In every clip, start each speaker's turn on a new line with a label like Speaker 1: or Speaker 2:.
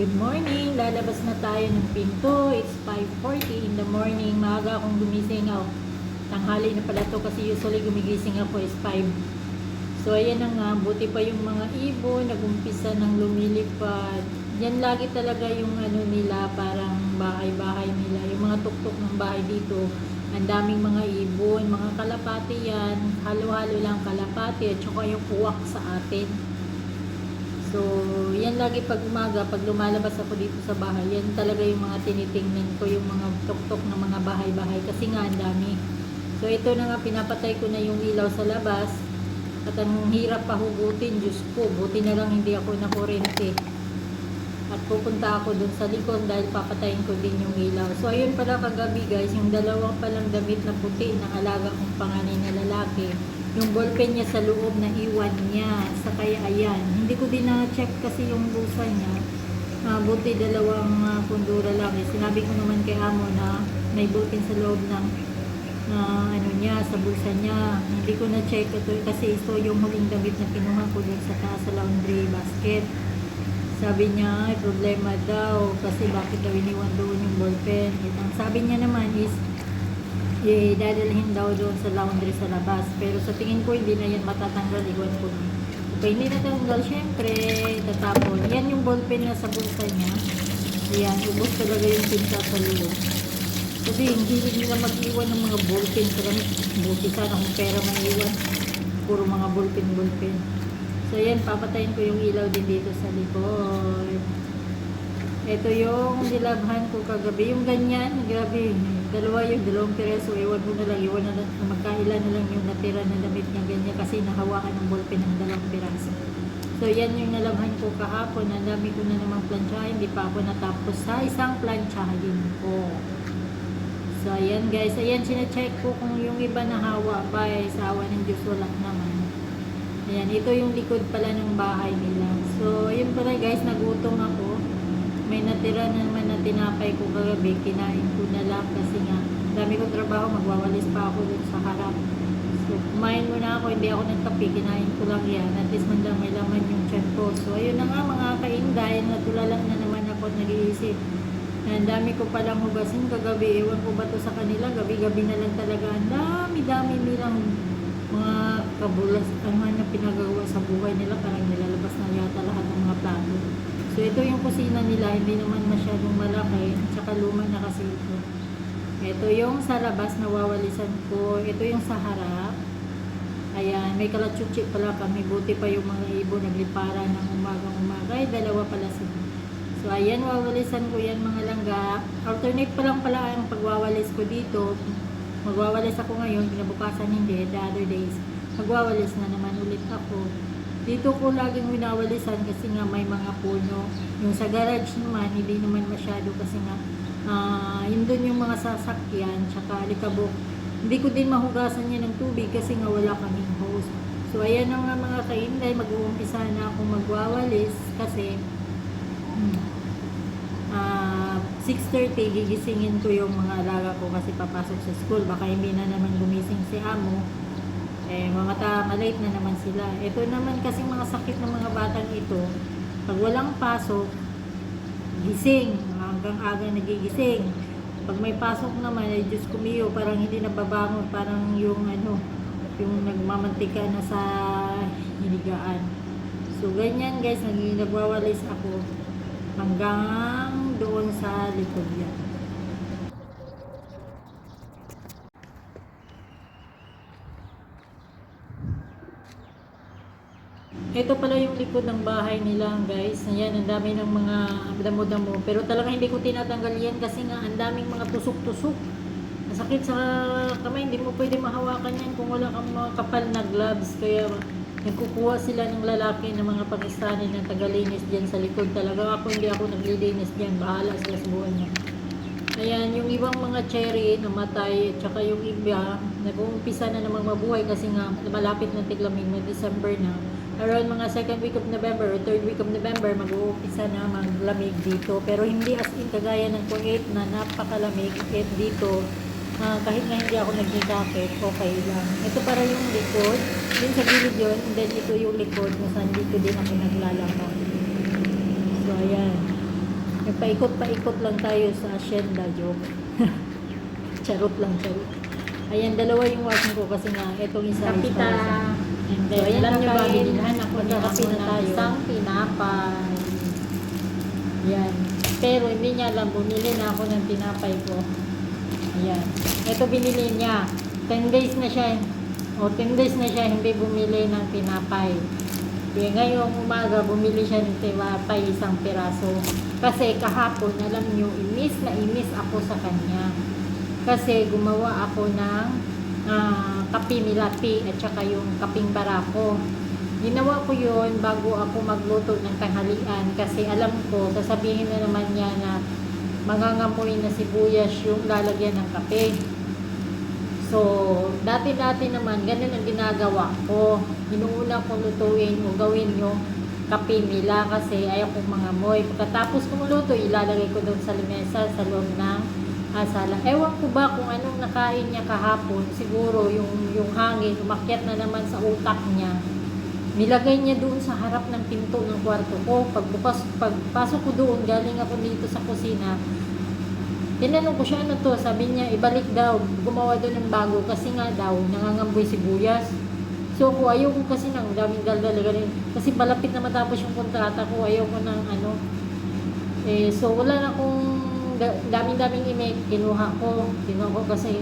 Speaker 1: Good morning! Lalabas na tayo ng pinto. It's 5:40 in the morning. Maaga akong gumising. Tanghali na pala to kasi usually gumigising ako is 5. So ayan na nga, buti pa yung mga ibon, nag-umpisa ng lumilipad. Yan lagi talaga yung nila, parang bahay-bahay nila. Yung mga tuktok ng bahay dito, ang daming mga ibon, mga kalapati yan. Halo-halo lang kalapati at saka yung uwak sa atin. So, yan lagi pag umaga, pag lumalabas ako dito sa bahay, yan talaga yung mga tinitingnan ko, yung mga tuktok ng mga bahay-bahay kasi nga ang dami. So, ito na nga, pinapatay ko na yung ilaw sa labas at ang hirap pahugutin, Diyos ko, buti na lang hindi ako nakurente. At pupunta ako dun sa likod dahil papatayin ko din yung ilaw. So, ayun pala kagabi guys, yung dalawang palang damit na puti na alaga kong panganay na lalaki. Yung ballpen niya sa loob na iwan niya. Sa kaya ayan. Hindi ko din na-check kasi yung bulsa niya. Buti dalawang kundura lang. Sinabi ko naman kay amo na may ballpen sa loob ng niya, sa bulsa niya. Hindi ko na-check ito kasi ito yung huling damit na kinuha ko dun sa taas sa laundry basket. Sabi niya, ay problema daw kasi bakit daw iniwan doon yung ballpen. Ang sabi niya naman is dadalhin daw doon sa laundry sa labas. Pero sa tingin ko hindi na yan matatanggal, iwan ko na. Okay, hindi natanggal, syempre tatapon. Yan yung ballpen na sa bulsa niya. Ayan, ubos talaga yung tinta sa loob. Kasi hindi nila mag-iwan ng mga ballpen sa gamit. Buti sana kung pera maiwan. Puro mga ballpen. So yan, papatayin ko yung ilaw din dito sa likod. Ito yung nilabhan ko kagabi. Yung ganyan, grabe. Dalawang piraso. Iwan na lang. Magkaila na lang yung natira na damit niya ganyan kasi nahawakan ng ballpen ng 2 piraso. So, yan yung nalabhan ko kahapon. Ang dami ko na namang planchahin. Hindi pa ako natapos sa isang planchahin ko. So, ayan guys. Ayan, sinecheck ko kung yung iba nahawa pa sa awa ng Diyos wala naman. Ayan, ito yung likod pala ng bahay nila. So, yun pala guys, nagutom ako. May natira naman na tinapay ko kagabi, kinain ko na lang kasi nga dami kong trabaho, magwawalis pa ako dun sa harap. So, kumain muna ako, hindi ako nagkape, kinain ko lang yan. At least man lang may laman yung tiyan ko. So, ayun na nga mga kainday, natulala na naman ako at nag-iisip. Ang dami ko palang hugasin kagabi, ewan ko ba to sa kanila, gabi-gabi na lang talaga. Ang dami nilang mga kabulas, na pinagawa sa buhay nila, parang nilalabas na yata lahat ng mga plato. So, ito yung kusina nila, hindi naman masyadong malaki, tsaka luma na kasi ito. Ito yung sa labas, nawawalisan ko. Ito yung sa harap. Ayan, may kalachuchi pala kami, buti pa yung mga ibon, naglipara ng umagang-umaga. Ay, dalawa pala sila. So, ayan, wawalisan ko yan mga langga. Alternate pa lang pala ang pagwawalis ko dito. Magwawalis ako ngayon, kinabukasan hindi, the other days. Magwawalis na naman ulit ako. Dito ko laging winawalisan kasi nga may mga puno. Yung sa garage naman, hindi naman masyado kasi nga yun dun yung mga sasakyan, tsaka alikabok. Hindi ko din mahugasan yan ng tubig kasi nga wala kaming hose. So ayan na nga mga kainday, mag-uumpisa na akong magwawalis kasi 6:30 gigisingin ko yung mga alaga ko kasi papasok sa school. Baka hindi na naman gumising si amo. Malate na naman sila. Ito naman kasi mga sakit ng mga batang ito, pag walang pasok, gising, hanggang aga nagigising. Pag may pasok naman, ay Diyos kumiyo, parang hindi nababangon, parang yung yung nagmamantika na sa hinigaan. So, ganyan guys, nagwawalis ako hanggang doon sa likod yan. Ito pala yung likod ng bahay nila guys. Ayan, ang dami ng mga damo-damo. Pero talaga hindi ko tinatanggal yan kasi nga ang daming mga tusok-tusok. Masakit sa kamay. Hindi mo pwede mahawakan yan kung wala kang mga kapal na gloves. Kaya nagkukuha sila ng lalaki ng mga Pakistani na tagalinis dyan sa likod. Talaga ako hindi ako naglilinis dyan. Bahala sila sa buhay niya. Ayan, yung ibang mga cherry namatay. Tsaka yung iba, nag-uumpisa na namang mabuhay kasi nga malapit na tiglamig. December na. Around mga 2nd week of November or 3rd week of November, mag-uumpisa na maglamig dito. Pero hindi as in kagaya ng Kuwait na napakalamig. At dito, kahit na hindi ako nag-jacket, okay lang. Ito para yung likod. Yun sa gilid yun. And then ito yung likod kung saan dito din ako naglalakad. So, ayan. Paikot-paikot lang tayo sa Hacienda, joke. Charot lang, charot. Ayan, dalawa yung washing ko kasi nga, itong isa is
Speaker 2: Kapita.
Speaker 1: para sa...
Speaker 2: And
Speaker 1: So,
Speaker 2: then,
Speaker 1: ayan
Speaker 2: alam
Speaker 1: na
Speaker 2: nyo ba,
Speaker 1: kain.
Speaker 2: binilhan ako ni
Speaker 1: Magkakape
Speaker 2: Amo
Speaker 1: na
Speaker 2: ng
Speaker 1: tayo.
Speaker 2: isang tinapay.
Speaker 1: Yan. Pero hindi niya alam, bumili na ako ng tinapay ko. Ayan. Ito binili niya. 10 days na siya. 10 days na siya hindi bumili ng tinapay. Kaya ngayong umaga, bumili siya ng tinapay isang piraso. Kasi kahapon, alam niyo, inis na inis ako sa kanya. Kasi gumawa ako ng kape milati at saka yung kaping barako. Ginawa ko yun bago ako magluto ng tanghalian kasi alam ko, sasabihin na naman niya na mangangamoy na sibuyas yung lalagyan ng kape. So, dati-dati naman, ganun ang ginagawa ko. Inuuna kong lutuin o gawin yung kape nila kasi ayaw kong mangamoy. Pagkatapos kong luto, ilalagay ko doon sa lamesa sa loob ng sala. Ewan ko ba kung anong nakain niya kahapon. Siguro yung hangin, umakyat na naman sa utak niya. Nilagay niya doon sa harap ng pinto ng kwarto ko. Pagpasok ko doon, galing ako dito sa kusina. Tinanong ko siya, ano to? Sabi niya, ibalik daw. Gumawa doon ng bago kasi nga daw, nangangamboy sibuyas. So ko, ayaw ko kasi ng daming daldalaga rin. Kasi malapit na matapos yung kontrata ko, ayaw ko ng ano. So wala na akong daming email. Kinuha ko kasi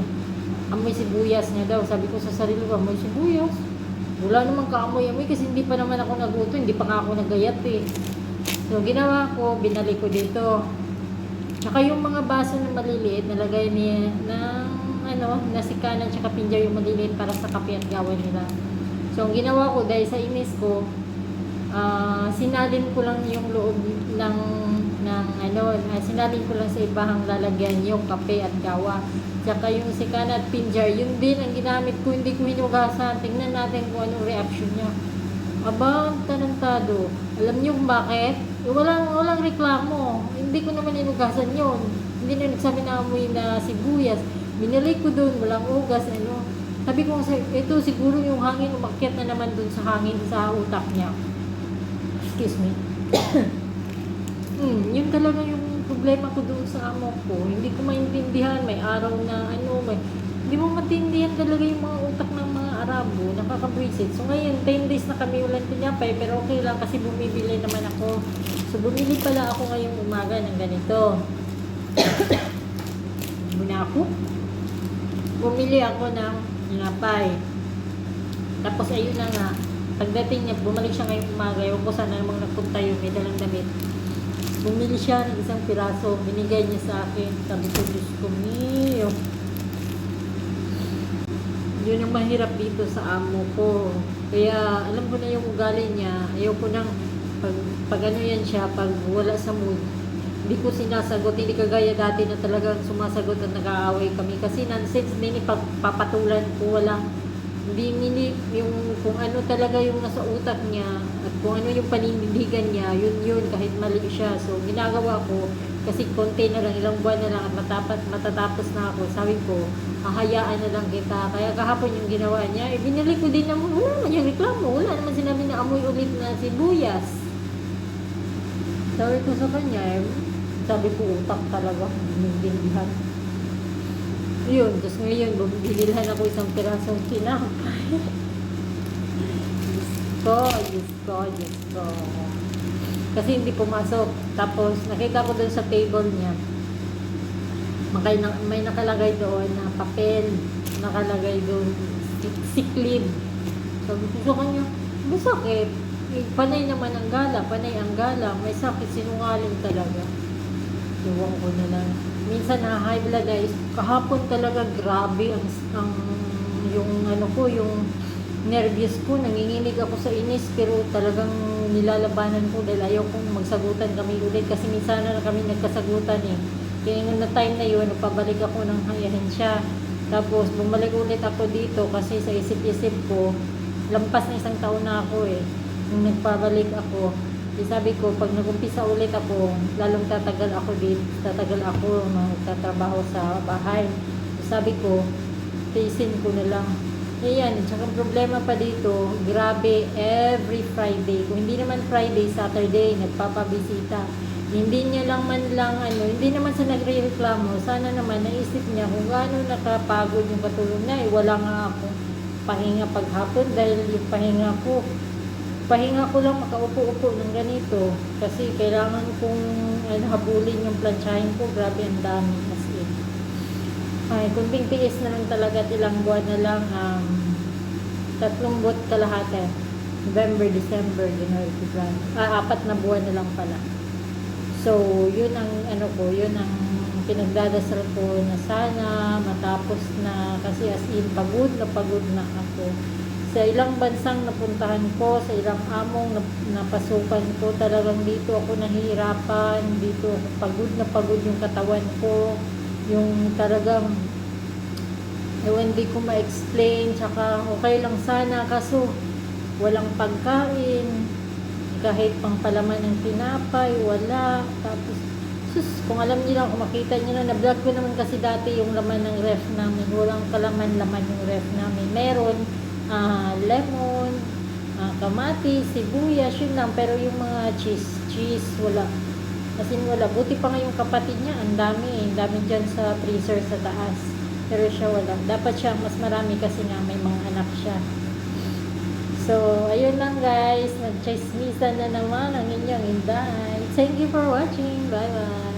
Speaker 1: amoy sibuyas niya daw. Sabi ko sa sarili ko, amoy sibuyas. Wala namang kaamoy-amoy kasi hindi pa naman ako naguto, hindi pa nga ako nagayat eh. So, ginawa ko, binalik ko dito. Tsaka yung mga baso na maliliit, nalagay niya ng nasikanan tsaka pinja yung maliliit para sa kape at gawan nila. So, ang ginawa ko, dahil sa inis ko, sinalin ko lang yung loob sinalin ko lang sa ibahang lalagyan yung kape at gawa. Tsaka yung sikana at pinjar, yun din ang ginamit ko, hindi ko hinugasan. Tingnan natin kung anong reaction niya. Aba, tarantado. Alam niyo kung bakit? Walang reklamo. Hindi ko naman hinugasan yun. Hindi na nagsabi na amoy na sibuyas. Binalik ko doon, walang ugas, Sabi ko, ito siguro yung hangin, umakyat na naman doon sa hangin sa utak niya. Excuse me. Yun talaga yung problema ko doon sa amo ko. Hindi ko maintindihan. May araw na hindi mo maintindihan talaga yung mga utak ng mga Arabo. Nakakabwisit. So ngayon, 10 days na kami walang tinapay. Pero okay lang kasi bumibili naman ako. So bumili pala ako ngayong umaga ng ganito. Muna ako. Bumili ako ng tinapay. Tapos ayun na nga. Pagdating niya, bumalik siya ngayong umaga. Ewan ko sana namang nagpunta yung may dalang damit. Bumili siya ng isang piraso, binigay niya sa akin. Sabi ko, Diyos ko, Mio. Yun ang mahirap dito sa amo ko. Kaya, alam ko na yung ugali niya. Ayaw ko nang, pag ano yan siya, pag wala sa mood, hindi ko sinasagot. Hindi kagaya dati na talagang sumasagot at nag-aaway kami. Kasi nonsense din, papatulan ko, wala. Hindi yung kung ano talaga yung nasa utak niya at kung ano yung panindigan niya, yun kahit mali siya. So ginagawa ko kasi konti na lang, ilang buwan na lang at matatapos na ako. Sabi ko, hahayaan na lang kita. Kaya kahapon yung ginawa niya, binili ko din naman, wala naman yung reklamo, wala naman sinabi na amoy ulit na sibuyas. Sabi ko sa kanya, sabi ko utak talaga, binigyan. Yun, tapos ngayon, binilhan ako isang pirasong tinapay. Diyos ko. Kasi hindi pumasok. Tapos, nakita ko doon sa table niya. May nakalagay doon na papel. Nakalagay doon, sick leave. Sabi ko sa kanya, may sakit. Panay naman ang gala, may sakit, sinungaling talaga. Iwan ko na lang. Minsan na high blood guys, kahapon talaga grabe yung nervous ko, nanginginig ako sa inis, pero talagang nilalabanan ko dahil ayaw kong magsagutan kami ulit kasi minsan na kami nagkasagutan eh. Kaya na time na yun, pabalik ako ng ahensya. Tapos bumalik ulit ako dito kasi sa isip-isip ko, lampas na 1 taon na ako eh. Nung nagpabalik ako, sabi ko, pag nag-umpisa ulit ako, lalong tatagal ako magtatrabaho sa bahay. Sabi ko, tiisin ko na lang. Ayan, tsaka problema pa dito, grabe, every Friday, kung hindi naman Friday, Saturday, nagpapabisita. Hindi niya lang man lang hindi naman sa nagrereklamo, sana naman naisip niya kung gaano nakapagod yung katulong niya. Wala nga ako pahinga paghapon dahil yung pahinga ko lang makaupo-upo ng ganito kasi kailangan kong habulin yung planchahin ko. Grabe, ang dami as in. Ay, kunting tiis na lang talaga at ilang buwan na lang, 3 buwan kalahati. November, December, January, February. 4 na buwan na lang pala. So, yun ang yun ang pinagdadasal ko na sana matapos na kasi as in pagod na ako. Sa ilang bansang napuntahan ko, sa ilang among napasukan ko, talagang dito ako nahihirapan, dito ako pagod yung katawan ko, yung talagang hindi ko ma-explain, tsaka okay lang sana kaso walang pagkain, kahit pang palaman ng tinapay, wala. Tapos, kung alam niyo lang, kung makita niyo lang, na-vlog ko naman kasi dati yung laman ng ref namin. Walang kalaman-laman yung ref namin. Meron, lemon, kamatis, sibuyas, yun lang. Pero yung mga cheese, wala. As in, wala. Buti pa nga yung kapatid niya, ang dami dyan sa freezer sa taas. Pero siya wala. Dapat siya mas marami kasi nga may mga anak siya. So, ayun lang guys. Nag-chismisan na naman ang inyong Inday. Thank you for watching. Bye-bye.